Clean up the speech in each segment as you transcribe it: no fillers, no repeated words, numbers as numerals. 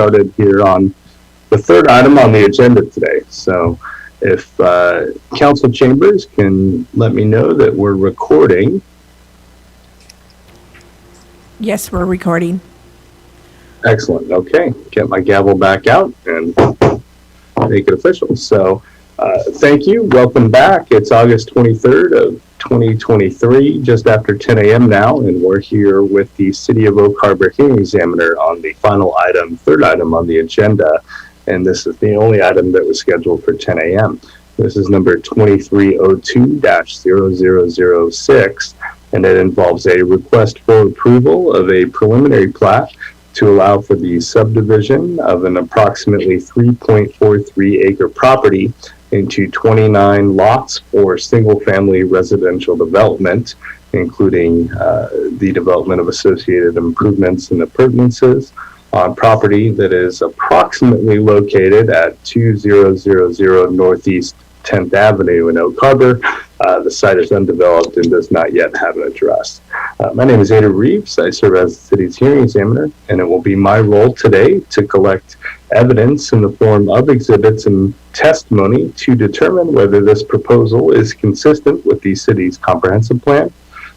started here on the third item on the agenda today. So if Council Chambers can let me know that we're recording. Yes, we're recording. Excellent. Okay. Get my gavel back out and make it official. So thank you. Welcome back. It's August 23rd of 2023, just after 10 a.m. now, and we're here with the City of Oak Harbor hearing examiner on the final item, third item on the agenda, and this is the only item that was scheduled for 10 a.m. This is number 2302-0006, and it involves a request for approval of a preliminary plat to allow for the subdivision of an approximately 3.43 acre property into 29 lots for single-family residential development, including the development of associated improvements and appurtenances on property that is approximately located at 2000 Northeast 10th Avenue in Oak Harbor. The site is undeveloped and does not yet have an address. My name is Ada Reeves. I serve as the city's hearing examiner, and it will be my role today to collect evidence in the form of exhibits and testimony to determine whether this proposal is consistent with the city's comprehensive plan,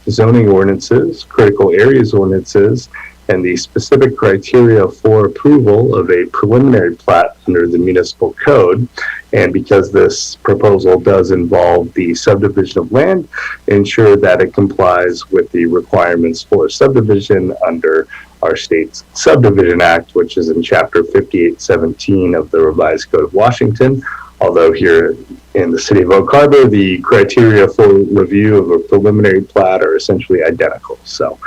zoning ordinances, critical areas ordinances, and the specific criteria for approval of a preliminary plat under the municipal code. And because this proposal does involve the subdivision of land, ensure that it complies with the requirements for subdivision under our state's Subdivision Act, which is in Chapter 5817 of the Revised Code of Washington. Although here in the City of Oak Harbor, the criteria for review of a preliminary plat are essentially identical. So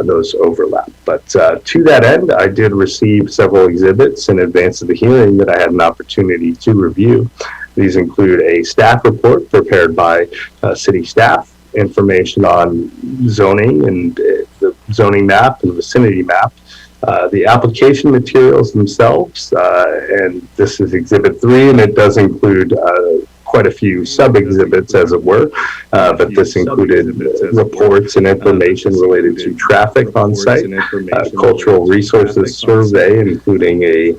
those overlap. But to that end, I did receive several exhibits in advance of the hearing that I had an opportunity to review. These include a staff report prepared by city staff, information on zoning and the zoning map and vicinity map, the application materials themselves, and this is Exhibit 3, and it does include quite a few sub-exhibits, as it were, but this included reports and information related to traffic on site, cultural resources survey, including a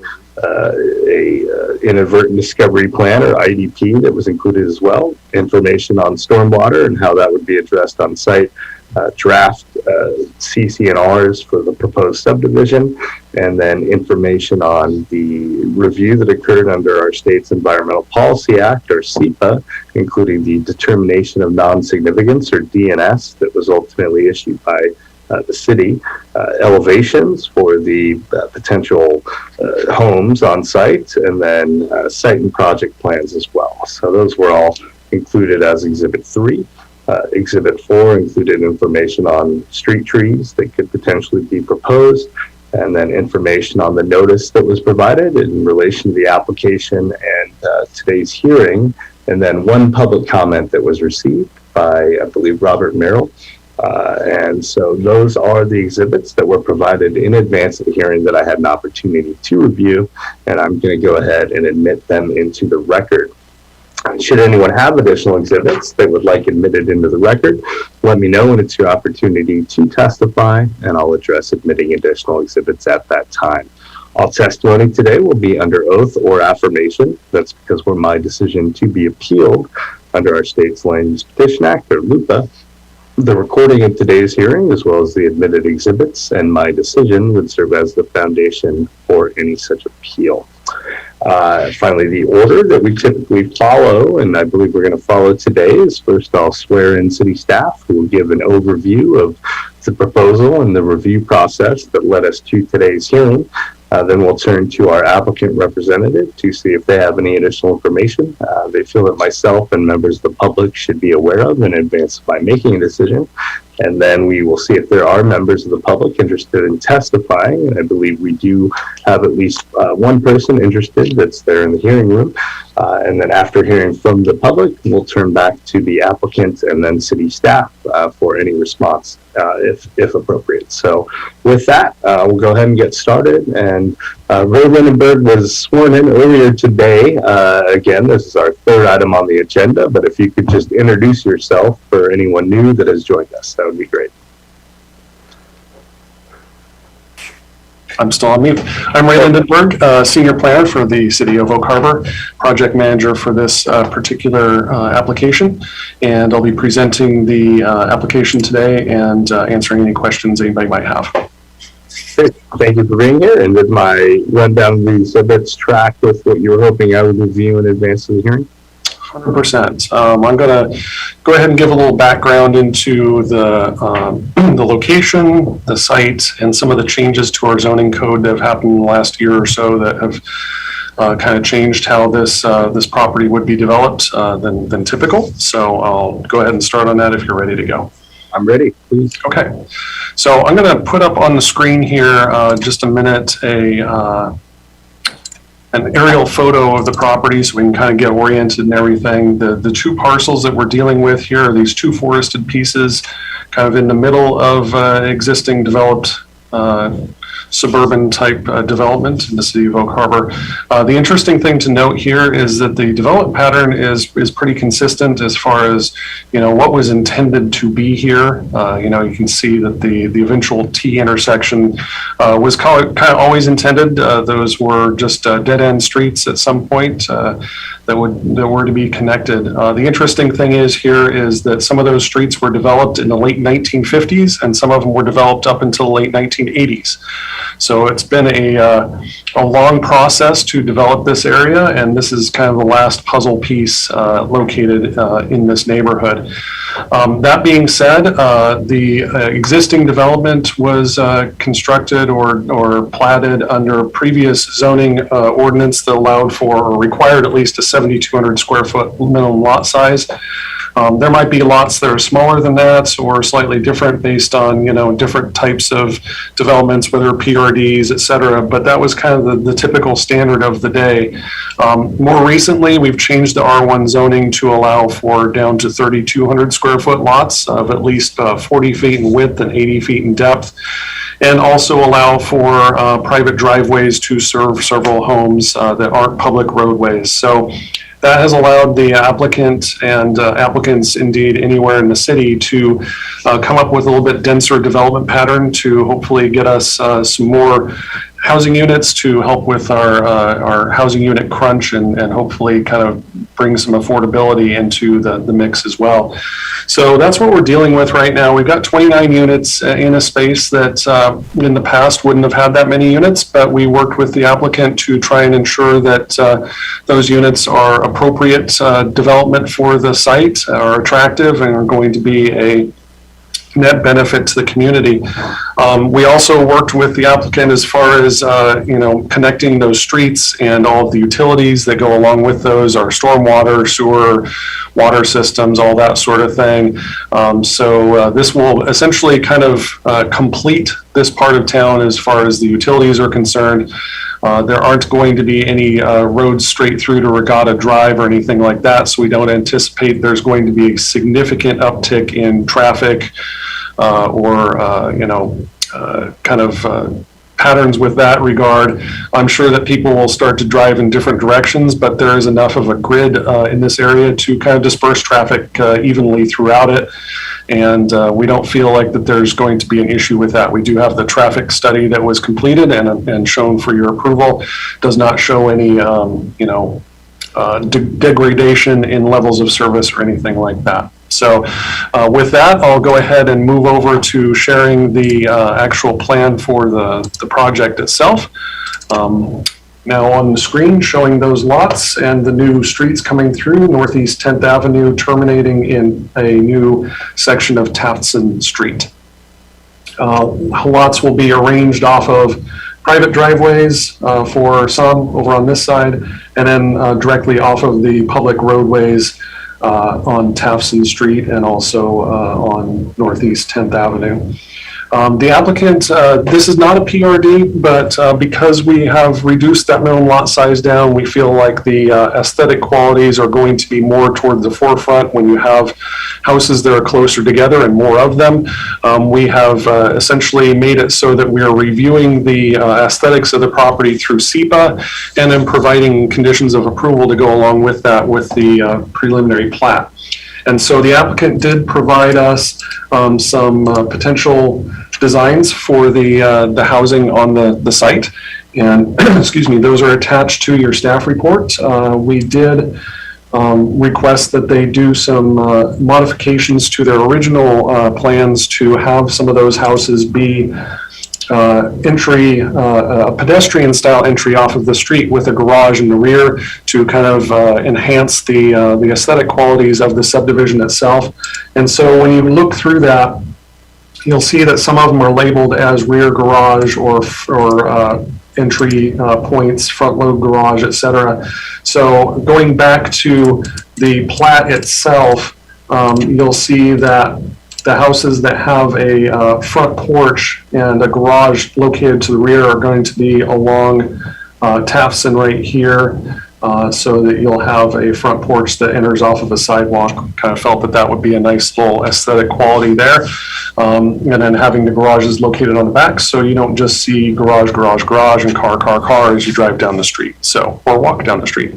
inadvertent discovery plan or IDP that was included as well, information on stormwater and how that would be addressed on site, draft CCNRs for the proposed subdivision, and then information on the review that occurred under our state's Environmental Policy Act, or SEPA, including the determination of non-significance, or DNS, that was ultimately issued by the city, elevations for the potential homes on site, and then site and project plans as well. So those were all included as Exhibit 3. Exhibit 4 included information on street trees that could potentially be proposed, and then information on the notice that was provided in relation to the application and today's hearing, and then one public comment that was received by, I believe, Robert Merrill. And so those are the exhibits that were provided in advance of the hearing that I had an opportunity to review, and I'm going to go ahead and admit them into the record. Should anyone have additional exhibits they would like admitted into the record, let me know when it's your opportunity to testify, and I'll address admitting additional exhibits at that time. All testimony today will be under oath or affirmation. That's because we're my decision to be appealed under our state's Land Use Petition Act, or LUPA. The recording of today's hearing, as well as the admitted exhibits and my decision, would serve as the foundation for any such appeal. Finally, the order that we typically follow, and I believe we're going to follow today, is first I'll swear in city staff who will give an overview of the proposal and the review process that led us to today's hearing. Then we'll turn to our applicant representative to see if they have any additional information they feel that myself and members of the public should be aware of in advance of my making a decision. And then we will see if there are members of the public interested in testifying. And I believe we do have at least one person interested that's there in the hearing room. And then after hearing from the public, we'll turn back to the applicant and then city staff for any response if appropriate. So with that, we'll go ahead and get started. And Ray Lindenberg was sworn in earlier today. Again, this is our third item on the agenda, but if you could just introduce yourself for anyone new that has joined us, that would be great. I'm still on mute. I'm Ray Lindenberg, Senior Planner for the City of Oak Harbor, Project Manager for this particular application, and I'll be presenting the application today and answering any questions anybody might have. Great. Thank you for being here. And with my rundown of the subjects track with what you were hoping I would review in advance of the hearing? 100%. I'm going to go ahead and give a little background into the location, the site, and some of the changes to our zoning code that have happened in the last year or so that have kind of changed how this property would be developed than typical. So I'll go ahead and start on that if you're ready to go. I'm ready, please. Okay. So I'm going to put up on the screen here just a minute an aerial photo of the property so we can kind of get oriented and everything. The two parcels that we're dealing with here are these two forested pieces kind of in the middle of existing developed suburban type development in the city of Oak Harbor. The interesting thing to note here is that the development pattern is pretty consistent as far as, what was intended to be here. You can see that the eventual T intersection was kind of always intended. Those were just dead end streets at some point that were to be connected. The interesting thing is that some of those streets were developed in the late 1950s and some of them were developed up until the late 1980s. So it's been a long process to develop this area, and this is kind of the last puzzle piece located in this neighborhood. That being said, the existing development was constructed or platted under previous zoning ordinance that allowed for or required at least a 7,200 square foot minimum lot size. There might be lots that are smaller than that or slightly different based on, different types of developments, whether PRDs, et cetera, but that was kind of the typical standard of the day. More recently, we've changed the R1 zoning to allow for down to 3,200 square foot lots of at least 40 feet in width and 80 feet in depth, and also allow for private driveways to serve several homes that aren't public roadways. So that has allowed the applicant and applicants indeed anywhere in the city to come up with a little bit denser development pattern to hopefully get us some more housing units to help with our housing unit crunch and hopefully kind of bring some affordability into the mix as well. So that's what we're dealing with right now. We've got 29 units in a space that in the past wouldn't have had that many units, but we worked with the applicant to try and ensure that those units are appropriate development for the site, are attractive, and are going to be a net benefit to the community. We also worked with the applicant as far as connecting those streets and all of the utilities that go along with those, our stormwater, sewer, water systems, all that sort of thing. So this will essentially kind of complete this part of town as far as the utilities are concerned. There aren't going to be any roads straight through to Regatta Drive or anything like that, so we don't anticipate there's going to be a significant uptick in traffic patterns with that regard. I'm sure that people will start to drive in different directions, but there is enough of a grid in this area to kind of disperse traffic evenly throughout it. And we don't feel like that there's going to be an issue with that. We do have the traffic study that was completed and shown for your approval. Does not show any, degradation in levels of service or anything like that. So with that, I'll go ahead and move over to sharing the actual plan for the project itself. Now on the screen showing those lots and the new streets coming through, Northeast 10th Avenue terminating in a new section of Tafson Street. Lots will be arranged off of private driveways for some over on this side, and then directly off of the public roadways on Tafson Street and also on Northeast 10th Avenue. The applicant, this is not a PRD, but because we have reduced that minimum lot size down, we feel like the aesthetic qualities are going to be more toward the forefront when you have houses that are closer together and more of them. We have essentially made it so that we are reviewing the aesthetics of the property through SEPA and then providing conditions of approval to go along with that with the preliminary plat. And so the applicant did provide us some potential designs for the housing on the site. And excuse me, those are attached to your staff report. We did request that they do some modifications to their original plans to have some of those houses be a pedestrian style entry off of the street with a garage in the rear to kind of enhance the aesthetic qualities of the subdivision itself. And so when you look through that, you'll see that some of them are labeled as rear garage or entry points, front load garage, etc. So going back to the plat itself, you'll see that the houses that have a front porch and a garage located to the rear are going to be along Tafson right here, so that you'll have a front porch that enters off of a sidewalk. Kind of felt that that would be a nice little aesthetic quality there. And then having the garages located on the back, so you don't just see garage, garage, garage, and car as you drive down the street, or walk down the street.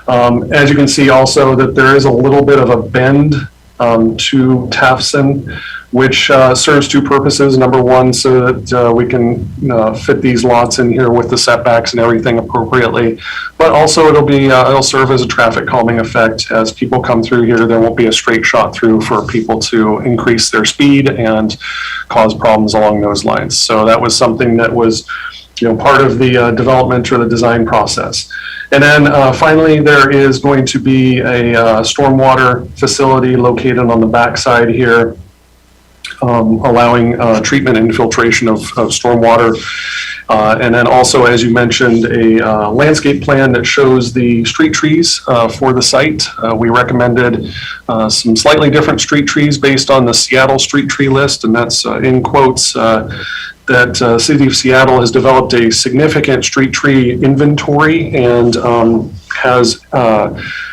As you can see also that there is a little bit of a bend to Tafson, which serves two purposes. Number one, so that we can fit these lots in here with the setbacks and everything appropriately. But also it'll serve as a traffic calming effect. As people come through here, there won't be a straight shot through for people to increase their speed and cause problems along those lines. So that was something that was part of the development or the design process. And then finally, there is going to be a stormwater facility located on the backside here, allowing treatment and infiltration of stormwater. And then also, as you mentioned, a landscape plan that shows the street trees for the site. We recommended some slightly different street trees based on the Seattle street tree list, and that's in quotes. That City of Seattle has developed a significant street tree inventory and has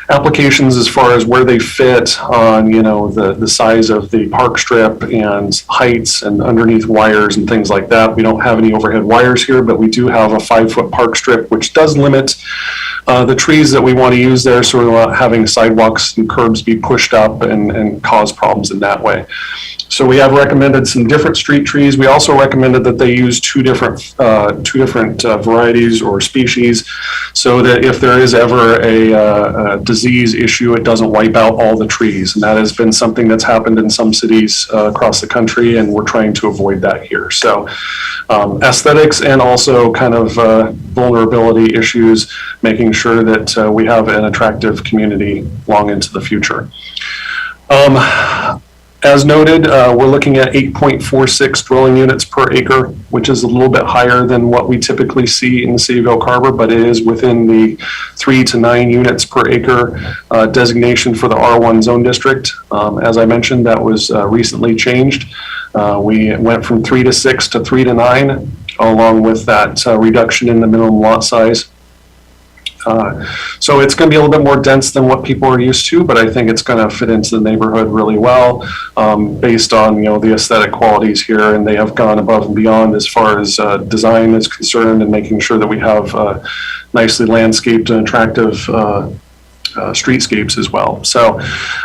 applications as far as where they fit on, the size of the park strip and heights and underneath wires and things like that. We don't have any overhead wires here, but we do have a 5-foot park strip, which does limit the trees that we want to use there, so we're not having sidewalks and curbs be pushed up and cause problems in that way. So we have recommended some different street trees. We also recommended that they use two different varieties or species, so that if there is ever a disease issue, it doesn't wipe out all the trees. And that has been something that's happened in some cities across the country, and we're trying to avoid that here. So aesthetics and also kind of vulnerability issues, making sure that we have an attractive community long into the future. As noted, we're looking at 8.46 dwelling units per acre, which is a little bit higher than what we typically see in the city of Elk Harbor, but it is within the 3 to 9 units per acre designation for the R1 zone district. As I mentioned, that was recently changed. We went from 3 to 6 to 3 to 9, along with that reduction in the minimum lot size. So it's going to be a little bit more dense than what people are used to, but I think it's going to fit into the neighborhood really well, based on the aesthetic qualities here, and they have gone above and beyond as far as design is concerned, and making sure that we have nicely landscaped and attractive streetscapes as well. So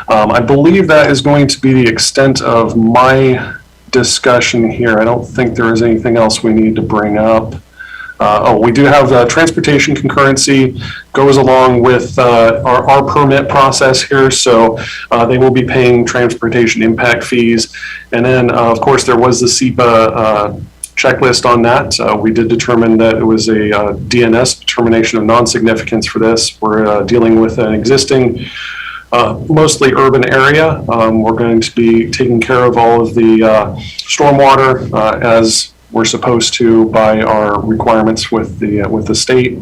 I believe that is going to be the extent of my discussion here. I don't think there is anything else we need to bring up. We do have the transportation concurrency goes along with our permit process here, so they will be paying transportation impact fees. And then, of course, there was the SEPA checklist on that. We did determine that it was a DNS, determination of non-significance for this. We're dealing with an existing mostly urban area. We're going to be taking care of all of the stormwater as we're supposed to by our requirements with the state,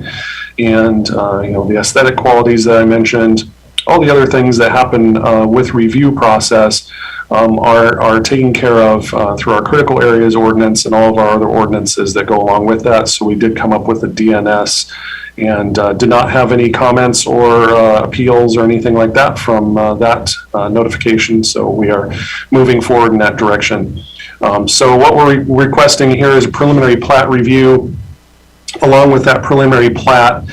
and the aesthetic qualities that I mentioned. All the other things that happen with review process are taken care of through our critical areas ordinance and all of our other ordinances that go along with that. So we did come up with a DNS and did not have any comments or appeals or anything like that from that notification. So we are moving forward in that direction. So what we're requesting here is a preliminary plat review. Along with that preliminary plat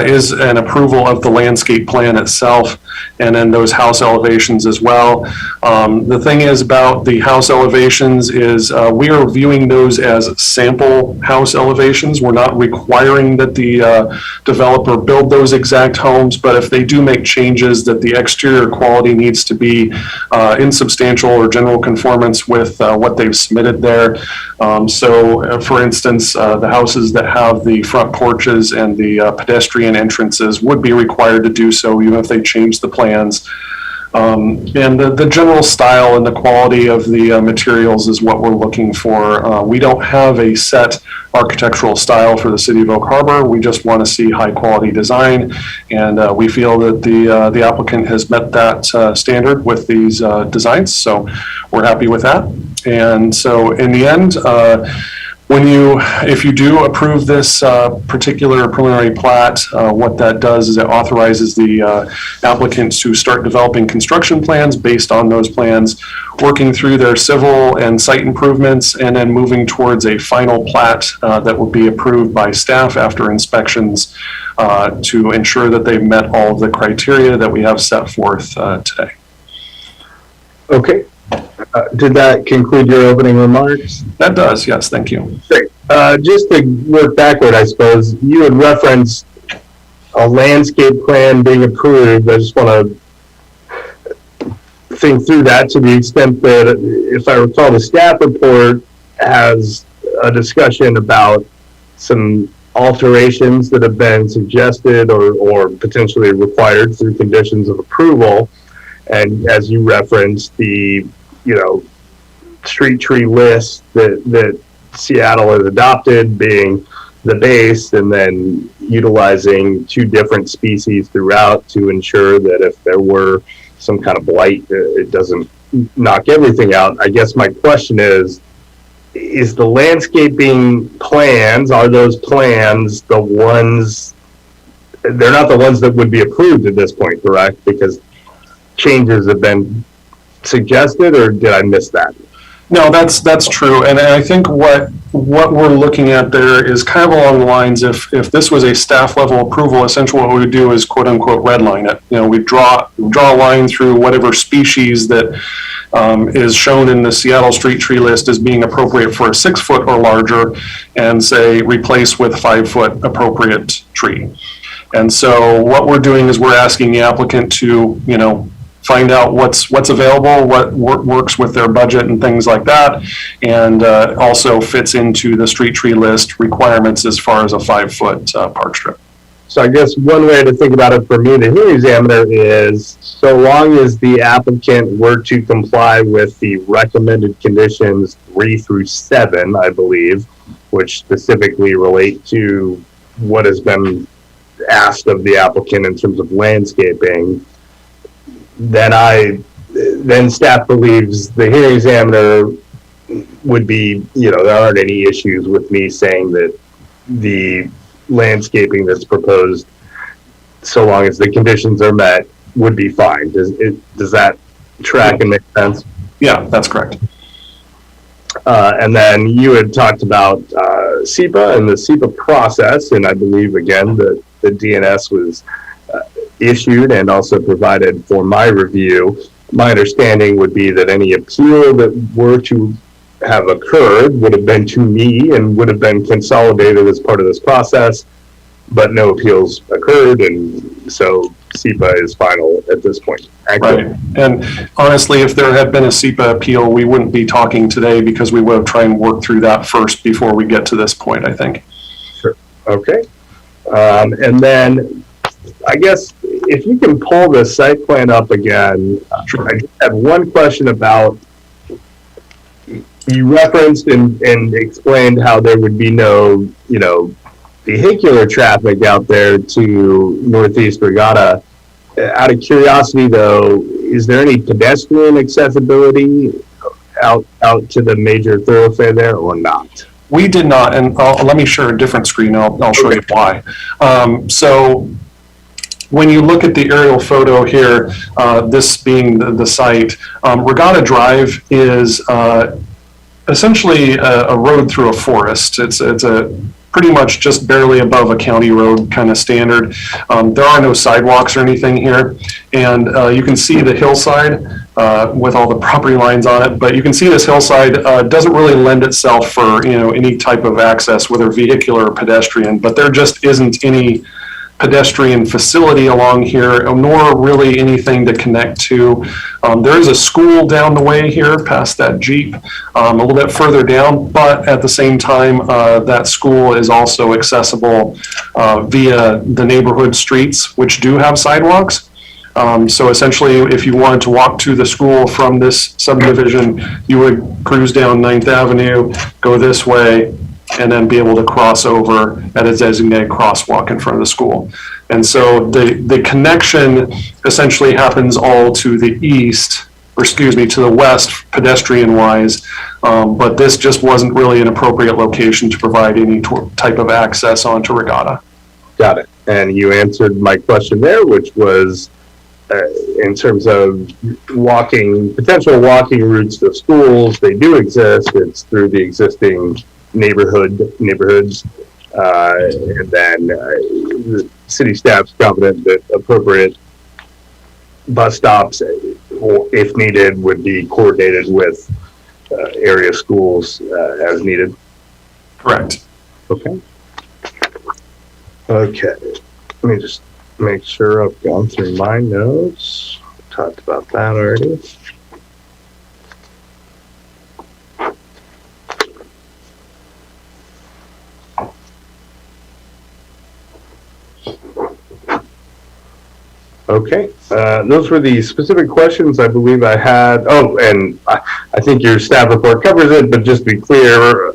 is an approval of the landscape plan itself. and then those house elevations as well. The thing is about the house elevations is we are viewing those as sample house elevations. We're not requiring that the developer build those exact homes, but if they do make changes that the exterior quality needs to be in substantial or general conformance with what they've submitted there. For instance, the houses that have the front porches and the pedestrian entrances would be required to do so even if they change the plans. And the general style and the quality of the materials is what we're looking for. We don't have a set architectural style for the city of Oak Harbor. We just want to see high quality design, and we feel that the applicant has met that standard with these designs. So we're happy with that. And so in the end, if you do approve this particular preliminary plat, what that does is it authorizes the applicants to start developing construction plans based on those plans, working through their civil and site improvements, and then moving towards a final plat that will be approved by staff after inspections to ensure that they've met all of the criteria that we have set forth today. Okay. Did that conclude your opening remarks? That does, yes, thank you. Great. Just to work backward, I suppose, you had referenced a landscape plan being approved. I just want to think through that to the extent that, if I recall, the staff report has a discussion about some alterations that have been suggested or potentially required through conditions of approval. And as you referenced, the street tree list that Seattle has adopted being the base, and then utilizing 2 different species throughout to ensure that if there were some kind of blight, it doesn't knock everything out. I guess my question is the landscaping plans, are those plans the ones, they're not the ones that would be approved at this point, correct? Because changes have been suggested, or did I miss that? No, that's true, and I think what we're looking at there is kind of along the lines, if this was a staff level approval, essentially what we would do is quote unquote redline it. We draw a line through whatever species that is shown in the Seattle street tree list as being appropriate for a 6-foot or larger, and say replace with 5-foot appropriate tree. And so what we're doing is we're asking the applicant to find out what's available, what works with their budget and things like that, and also fits into the street tree list requirements as far as a 5-foot park strip. So I guess one way to think about it for me, the hearing examiner, is so long as the applicant were to comply with the recommended conditions 3 through 7, I believe, which specifically relate to what has been asked of the applicant in terms of landscaping, then staff believes the hearing examiner would be, there aren't any issues with me saying that the landscaping that's proposed, so long as the conditions are met, would be fine. Does that track and make sense? Yeah, that's correct. And then you had talked about SEPA and the SEPA process, and I believe, again, that the DNS was issued and also provided for my review. My understanding would be that any appeal that were to have occurred would have been to me and would have been consolidated as part of this process, but no appeals occurred, and so SEPA is final at this point. Right. And honestly, if there had been a SEPA appeal, we wouldn't be talking today, because we would have tried and work through that first before we get to this point, I think. Sure. Okay. And then I guess if you can pull the site plan up again, Sure. I just had one question about, you referenced and explained how there would be no, vehicular traffic out there to Northeast Regatta. Out of curiosity, though, is there any pedestrian accessibility out to the major thoroughfare there, or not? We did not, and let me share a different screen. I'll show you why. So when you look at the aerial photo here, this being the site, Regatta Drive is essentially a road through a forest. It's a pretty much just barely above a county road kind of standard. There are no sidewalks or anything here. And you can see the hillside with all the property lines on it, but you can see this hillside doesn't really lend itself for, any type of access, whether vehicular or pedestrian, but there just isn't any pedestrian facility along here, nor really anything to connect to. There is a school down the way here past that Jeep, a little bit further down, but at the same time, that school is also accessible via the neighborhood streets, which do have sidewalks. So essentially, if you wanted to walk to the school from this subdivision, you would cruise down 9th Avenue, go this way, and then be able to cross over at a designated crosswalk in front of the school. And so the connection essentially happens all to the east, or excuse me, to the west pedestrian-wise, but this just wasn't really an appropriate location to provide any type of access onto Regatta. Got it. And you answered my question there, which was in terms of potential walking routes to schools. They do exist. It's through the existing neighborhoods, and then the city staff's confident that appropriate bus stops, or if needed, would be coordinated with area schools as needed. Correct. Okay. Let me just make sure I've gone through my notes. Talked about that already. Okay, those were the specific questions I believe I had. Oh, and I think your staff report covers it, but just to be clear,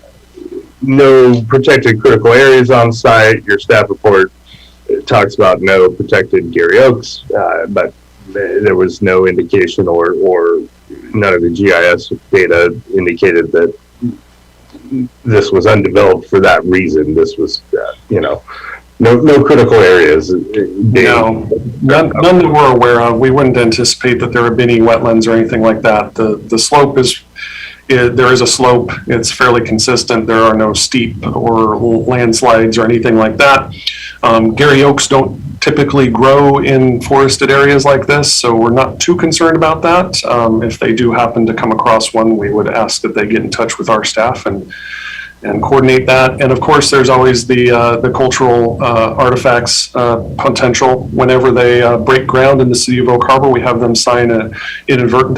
no protected critical areas on site. Your staff report talks about no protected Gary Oaks, but there was no indication or none of the GIS data indicated that this was undeveloped for that reason. This was, no critical areas. No, none that we're aware of. We wouldn't anticipate that there would be any wetlands or anything like that. The slope there is a slope. It's fairly consistent. There are no steep or landslides or anything like that. Gary Oaks don't typically grow in forested areas like this, so we're not too concerned about that. If they do happen to come across one, we would ask that they get in touch with our staff and coordinate that. And of course, there's always the cultural artifacts potential. Whenever they break ground in the city of Oak Harbor, we have them sign an inadvertent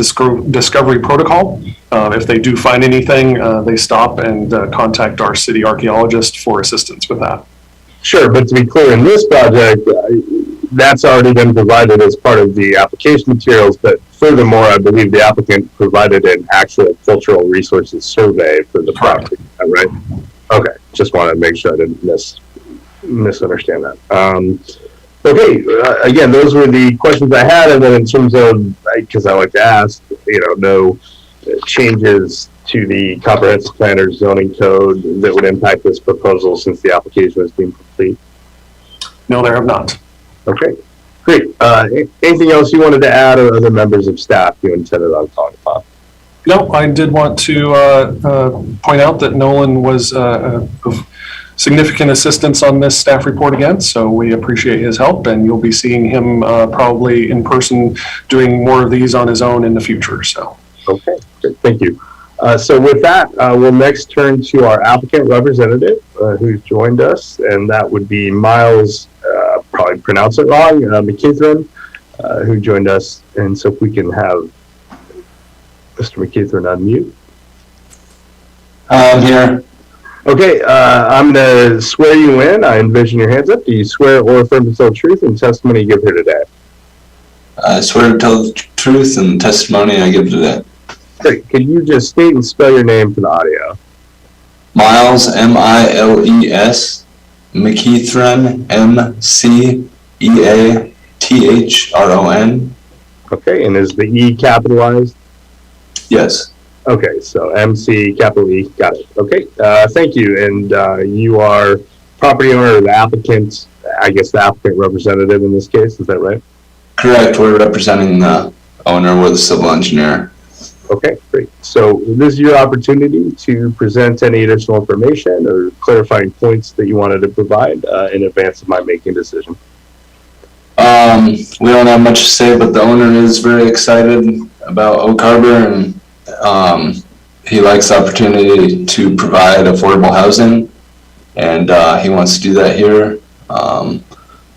discovery protocol. If they do find anything, they stop and contact our city archaeologist for assistance with that. Sure, but to be clear, in this project, that's already been provided as part of the application materials, but furthermore, I believe the applicant provided an actual cultural resources survey for the property, right? Okay, just want to make sure I didn't misunderstand that. Okay, again, those were the questions I had, and then in terms of, because I like to ask, no changes to the comprehensive plan or zoning code that would impact this proposal since the application has been complete? No, there have not. Okay, great. Anything else you wanted to add, or other members of staff you intended on talking about? No, I did want to point out that Nolan was of significant assistance on this staff report again, so we appreciate his help, and you'll be seeing him probably in person doing more of these on his own in the future. So. Okay, great. Thank you. So with that, we'll next turn to our applicant representative who's joined us, and that would be Miles, probably pronounce it wrong, McKeithron, who joined us. And so if we can have Mr. McKeithron unmute. I'm here. Okay, I'm going to swear you in. I envision your hands up. Do you swear or affirm to tell the truth in testimony you give here today? I swear to tell the truth and the testimony I give today. Great. Could you just state and spell your name for the audio? Miles, M-I-L-E-S, McKeithron, M-C-E-A-T-H-R-O-N. Okay, and is the E capitalized? Yes. Okay, so MC, capital E, got it. Okay, thank you. And you are property owner or the applicant, I guess the applicant representative in this case, is that right? Correct. We're representing the owner. We're the civil engineer. Okay, great. So this is your opportunity to present any additional information or clarifying points that you wanted to provide in advance of my making a decision. We don't have much to say, but the owner is very excited about Oak Harbor, and he likes the opportunity to provide affordable housing, and he wants to do that here.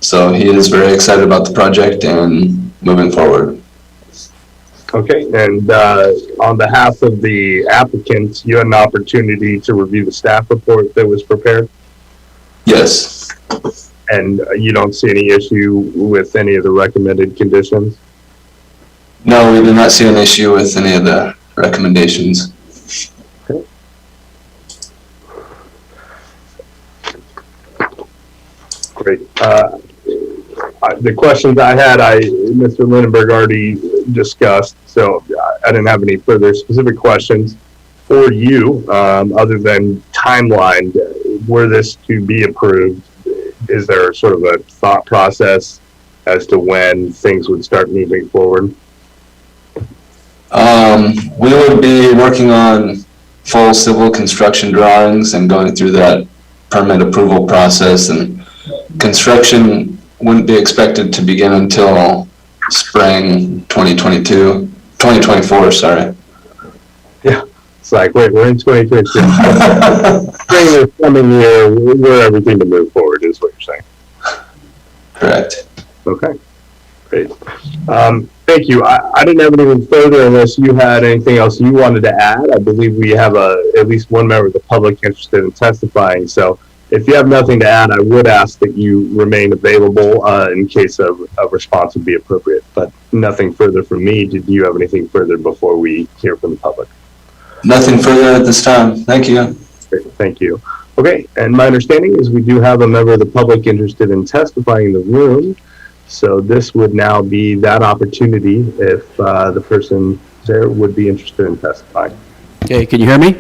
So he is very excited about the project and moving forward. Okay, and on behalf of the applicant, you had an opportunity to review the staff report that was prepared, Yes. and you don't see any issue with any of the recommended conditions? No, we did not see an issue with any of the recommendations. Great. The questions I had, Mr. Lindenberg already discussed, so I didn't have any further specific questions for you, other than timeline. Were this to be approved, is there sort of a thought process as to when things would start moving forward? We would be working on full civil construction drawings and going through that permit approval process, and construction wouldn't be expected to begin until spring 2024, sorry. Yeah, it's like, wait, we're in 2022. Spring this coming year, we're everything to move forward, is what you're saying. Correct. Okay, great. Thank you. I didn't have anything further unless you had anything else you wanted to add. I believe we have at least one member of the public interested in testifying. So if you have nothing to add, I would ask that you remain available in case a response would be appropriate. But nothing further from me. Did you have anything further before we hear from the public? Nothing further at this time. Thank you. Great, thank you. Okay, and my understanding is we do have a member of the public interested in testifying in the room. So this would now be that opportunity if the person there would be interested in testifying. Okay, can you hear me?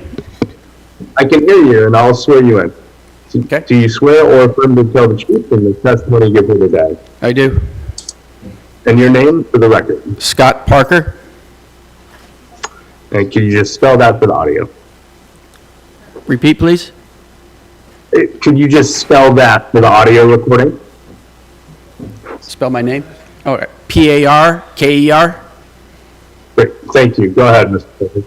I can hear you, and I'll swear you in. Okay. Do you swear or affirm to tell the truth in the testimony you give here today? I do. And your name for the record? Scott Parker. And can you just spell that for the audio? Repeat, please. Could you just spell that for the audio recording? Spell my name. All right. Parker. Great, thank you. Go ahead, Mr. President.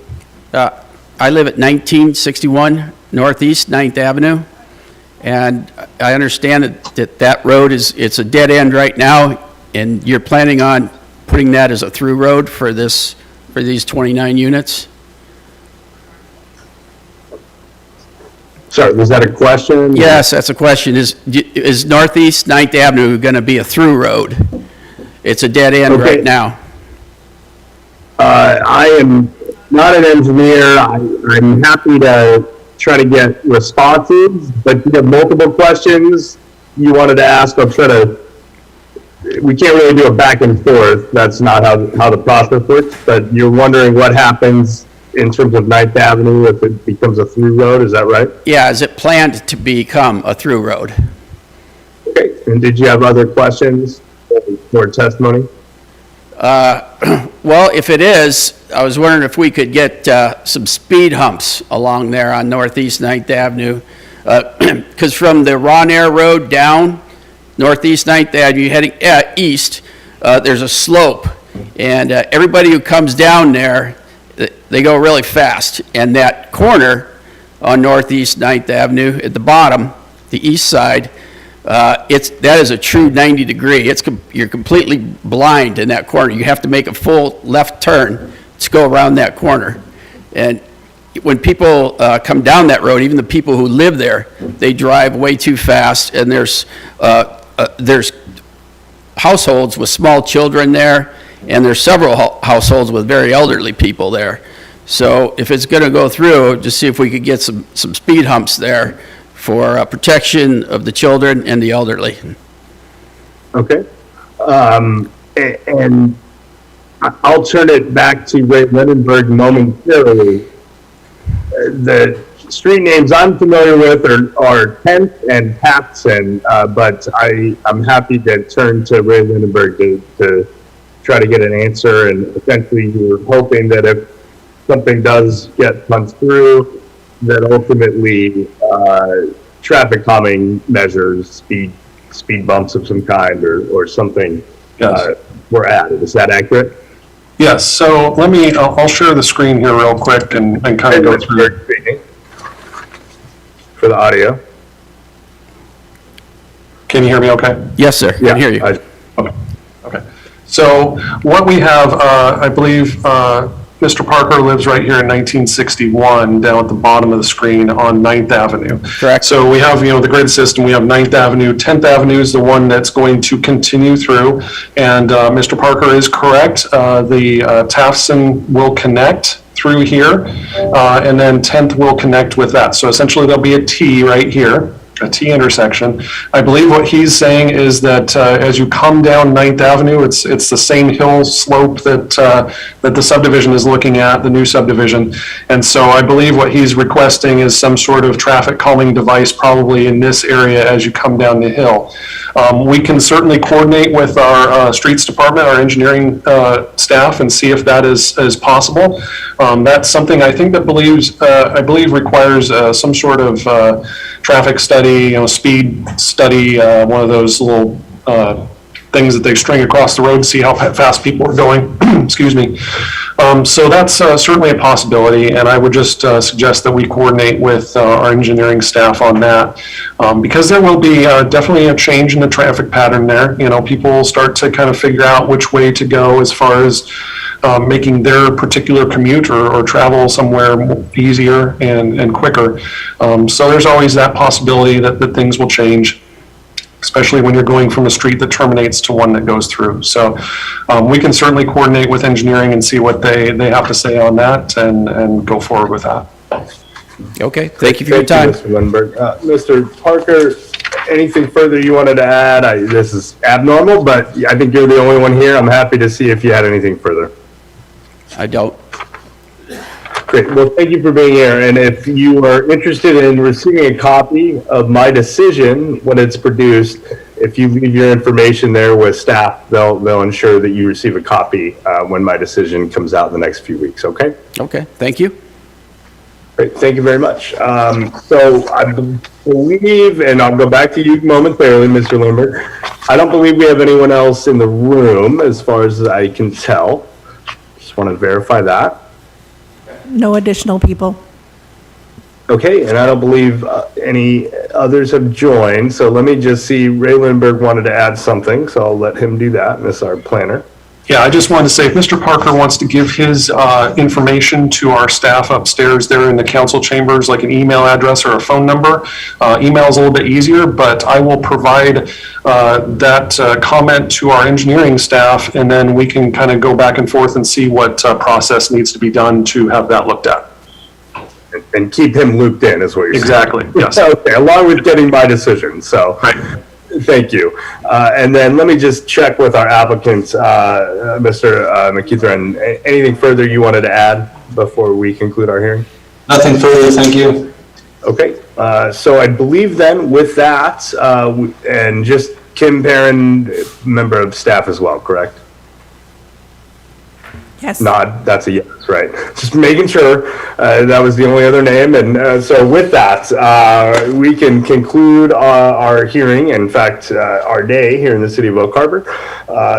I live at 1961 Northeast 9th Avenue, and I understand that road it's a dead end right now, and you're planning on putting that as a through road for these 29 units? Sorry, was that a question? Yes, that's a question. Is Northeast 9th Avenue going to be a through road? It's a dead end Okay. right now. I am not an engineer. I'm happy to try to get responses, but if you have multiple questions you wanted to ask, I'll try to. We can't really do a back and forth. That's not how the process works. But you're wondering what happens in terms of 9th Avenue if it becomes a through road. Is that right? Yeah, is it planned to become a through road? Okay. And did you have other questions for testimony? Well, if it is, I was wondering if we could get some speed humps along there on Northeast 9th Avenue. Because from the Ron Air Road down Northeast 9th Avenue, heading east, there's a slope. And everybody who comes down there, they go really fast. And that corner on Northeast 9th Avenue at the bottom, the east side, that is a true 90 degree. You're completely blind in that corner. You have to make a full left turn to go around that corner. And when people come down that road, even the people who live there, they drive way too fast. And there's households with small children there, and there's several households with very elderly people there. So if it's going to go through, just see if we could get some speed humps there for protection of the children and the elderly. Okay. And I'll turn it back to Ray Lindenberg momentarily. The street names I'm familiar with are 10th and Patson, but I'm happy to turn to Ray Lindenberg to try to get an answer. And essentially, you were hoping that if something does get punched through, that ultimately, traffic calming measures, speed bumps of some kind or something, Yes. were added. Is that accurate? Yes, so I'll share the screen here real quick and kind of go through. Speaking. For the audio. Can you hear me okay? Yes, sir. I can hear you. Okay. So what we have, I believe, Mr. Parker lives right here in 1961, down at the bottom of the screen on 9th Avenue. Correct. So we have, the grid system, we have 9th Avenue, 10th Avenue is the one that's going to continue through. And Mr. Parker is correct. The Tafson will connect through here, and then 10th will connect with that. So essentially there'll be a T right here, a T intersection. I believe what he's saying is that as you come down 9th Avenue, it's the same hill slope that the subdivision is looking at, the new subdivision. And so I believe what he's requesting is some sort of traffic calming device probably in this area as you come down the hill. We can certainly coordinate with our streets department, our engineering staff, and see if that is possible. That's something I think that I believe requires some sort of traffic study, speed study, one of those little things that they string across the road to see how fast people are going. Excuse me. So that's certainly a possibility, and I would just suggest that we coordinate with our engineering staff on that, because there will be definitely a change in the traffic pattern there. People will start to kind of figure out which way to go as far as making their particular commute or travel somewhere easier and quicker. So there's always that possibility that things will change, especially when you're going from a street that terminates to one that goes through. So we can certainly coordinate with engineering and see what they have to say on that and go forward with that. Okay, thank you for your time. Mr. Lindberg. Mr. Parker, anything further you wanted to add? This is abnormal, but I think you're the only one here. I'm happy to see if you had anything further. I don't. Great. Well, thank you for being here. And if you are interested in receiving a copy of my decision when it's produced, if you leave your information there with staff, they'll ensure that you receive a copy when my decision comes out in the next few weeks. Okay? Okay, thank you. Great. Thank you very much. So I believe, and I'll go back to you momentarily, Mr. Lindberg. I don't believe we have anyone else in the room as far as I can tell. Just want to verify that. No additional people. Okay, and I don't believe any others have joined, so let me just see, Ray Lindberg wanted to add something, so I'll let him do that, and this is our planner. Yeah, I just wanted to say, if Mr. Parker wants to give his information to our staff upstairs there in the council chambers, like an email address or a phone number, email is a little bit easier, but I will provide that comment to our engineering staff, and then we can kind of go back and forth and see what process needs to be done to have that looked at. And keep him looped in, is what you're saying. Exactly, yes. Okay, along with getting my decision, so. Right. Thank you. And then let me just check with our applicants, Mr. McKeithran. Anything further you wanted to add before we conclude our hearing? Nothing further, thank you. Okay, so I believe then with that, and just Kim Perrin, member of staff as well, correct? Yes. Nod, that's a yes, right? Just making sure, that was the only other name. And so with that, we can conclude our hearing, in fact, our day here in the city of Oak Harbor.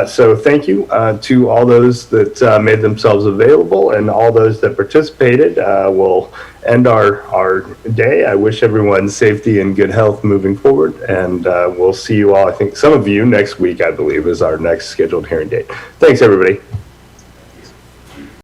So thank you to all those that made themselves available and all those that participated. We'll end our day. I wish everyone safety and good health moving forward. And we'll see you all, I think some of you next week, I believe, is our next scheduled hearing date. Thanks, everybody.